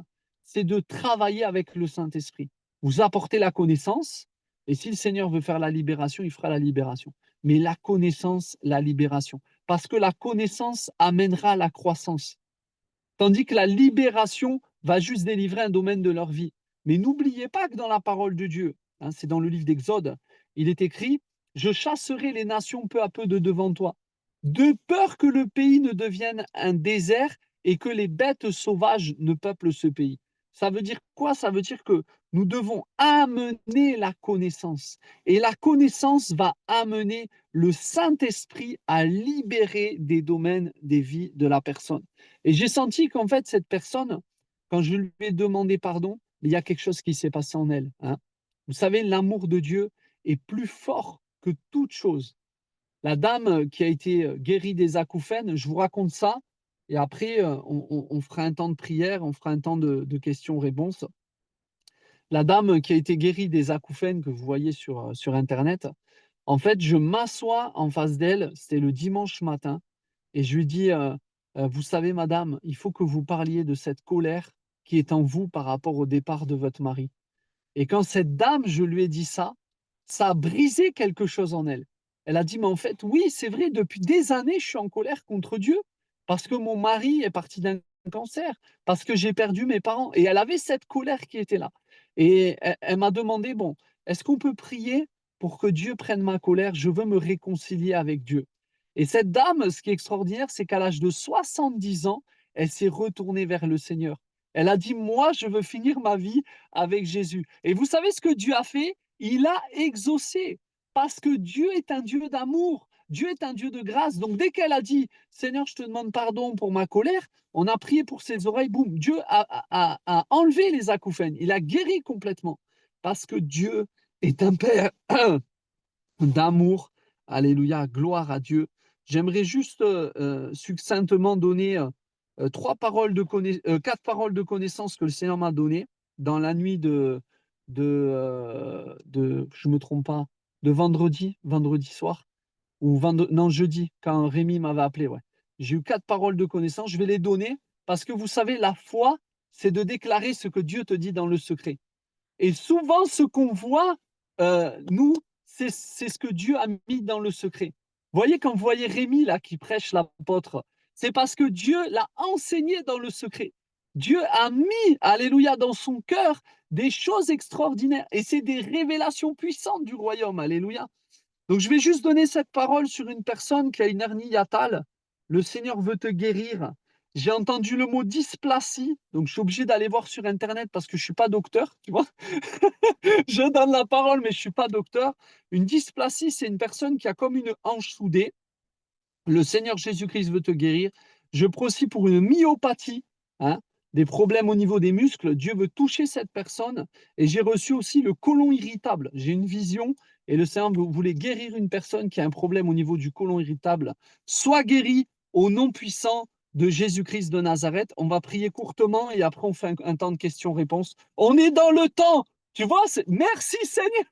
c'est de travailler avec le Saint-Esprit. Vous apportez la connaissance, et si le Seigneur veut faire la libération, il fera la libération. Mais la connaissance, la libération. Parce que la connaissance amènera la croissance. Tandis que la libération va juste délivrer un domaine de leur vie. Mais n'oubliez pas que dans la parole de Dieu, hein, c'est dans le livre d'Exode, il est écrit, je chasserai les nations peu à peu de devant toi, de peur que le pays ne devienne un désert et que les bêtes sauvages ne peuplent ce pays. Ça veut dire quoi? Ça veut dire que nous devons amener la connaissance. Et la connaissance va amener le Saint-Esprit à libérer des domaines des vies de la personne. Et j'ai senti qu'en fait, cette personne, quand je lui ai demandé pardon, il y a quelque chose qui s'est passé en elle, hein. Vous savez, l'amour de Dieu est plus fort que toute chose. La dame qui a été guérie des acouphènes, je vous raconte ça, et après, on fera un temps de prière, on fera un temps de questions-réponses. La dame qui a été guérie des acouphènes que vous voyez sur Internet, en fait, je m'assois en face d'elle, c'était le dimanche matin, et je lui dis, vous savez madame, il faut que vous parliez de cette colère qui est en vous par rapport au départ de votre mari. Et quand cette dame, je lui ai dit ça a brisé quelque chose en elle. Elle a dit, mais en fait, oui, c'est vrai, depuis des années, je suis en colère contre Dieu parce que mon mari est parti d'un cancer, parce que j'ai perdu mes parents. Et elle avait cette colère qui était là. Et elle m'a demandé, bon, est-ce qu'on peut prier pour que Dieu prenne ma colère? Je veux me réconcilier avec Dieu. Et cette dame, ce qui est extraordinaire, c'est qu'à l'âge de 70 ans, elle s'est retournée vers le Seigneur. Elle a dit, moi, je veux finir ma vie avec Jésus. Et vous savez ce que Dieu a fait? Il a exaucé parce que Dieu est un Dieu d'amour. Dieu est un Dieu de grâce. Donc, dès qu'elle a dit, Seigneur, je te demande pardon pour ma colère, on a prié pour ses oreilles, boum, Dieu a enlevé les acouphènes. Il a guéri complètement parce que Dieu est un Père d'amour. Alléluia, gloire à Dieu. J'aimerais juste succinctement donner quatre paroles de connaissance que le Seigneur m'a données dans la nuit je me trompe pas, de vendredi soir, non, jeudi, quand Rémi m'avait appelé. Ouais. J'ai eu quatre paroles de connaissance, je vais les donner parce que vous savez, la foi, c'est de déclarer ce que Dieu te dit dans le secret. Et souvent, ce qu'on voit, nous, c'est ce que Dieu a mis dans le secret. Vous voyez, quand vous voyez Rémi là, qui prêche l'apôtre, c'est parce que Dieu l'a enseigné dans le secret. Dieu a mis, alléluia, dans son cœur des choses extraordinaires. Et c'est des révélations puissantes du royaume, alléluia. Donc, je vais juste donner cette parole sur une personne qui a une hernie hiatale. Le Seigneur veut te guérir. J'ai entendu le mot dysplasie, donc je suis obligé d'aller voir sur Internet parce que je ne suis pas docteur, tu vois. Je donne la parole, mais je ne suis pas docteur. Une dysplasie, c'est une personne qui a comme une hanche soudée. Le Seigneur Jésus-Christ veut te guérir. Je prie aussi pour une myopathie, hein, des problèmes au niveau des muscles. Dieu veut toucher cette personne. Et j'ai reçu aussi le côlon irritable. J'ai une vision et le Seigneur voulait guérir une personne qui a un problème au niveau du côlon irritable. Sois guéri au nom puissant de Jésus-Christ de Nazareth. On va prier courtement et après on fait un temps de questions-réponses. On est dans le temps. Tu vois, merci Seigneur,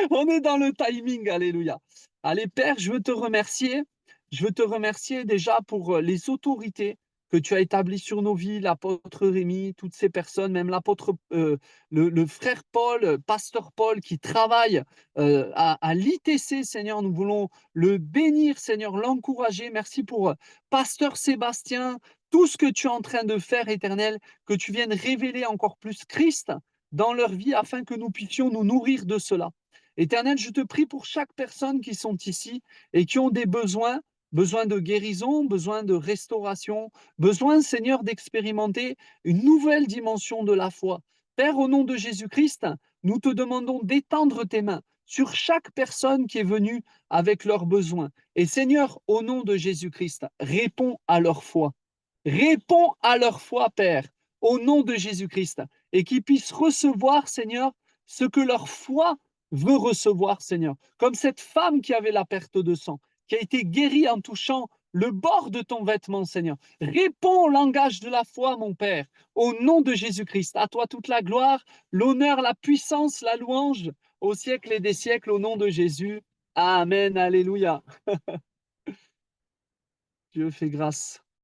on est dans le timing. Alléluia. Allez, Père, je veux te remercier. Je veux te remercier déjà pour les autorités que tu as établies sur nos vies, l'apôtre Rémi, toutes ces personnes, même l'apôtre, le frère Paul, pasteur Paul, qui travaille à l'ITC, Seigneur. Nous voulons le bénir, Seigneur, l'encourager. Merci pour pasteur Sébastien, tout ce que tu es en train de faire, Éternel, que tu viennes révéler encore plus Christ dans leur vie afin que nous puissions nous nourrir de cela. Éternel, je te prie pour chaque personne qui sont ici et qui ont des besoins. besoin de guérison, besoin de restauration, besoin, Seigneur, d'expérimenter une nouvelle dimension de la foi. Père, au nom de Jésus-Christ, nous te demandons d'étendre tes mains sur chaque personne qui est venue avec leurs besoins. Et Seigneur, au nom de Jésus-Christ, réponds à leur foi. Réponds à leur foi, Père, au nom de Jésus-Christ, et qu'ils puissent recevoir, Seigneur, ce que leur foi veut recevoir, Seigneur. Comme cette femme qui avait la perte de sang, qui a été guérie en touchant le bord de ton vêtement, Seigneur. Réponds au langage de la foi, mon Père, au nom de Jésus-Christ. À toi toute la gloire, l'honneur, la puissance, la louange, au siècle et des siècles, au nom de Jésus. Amen, alléluia. Dieu fait grâce.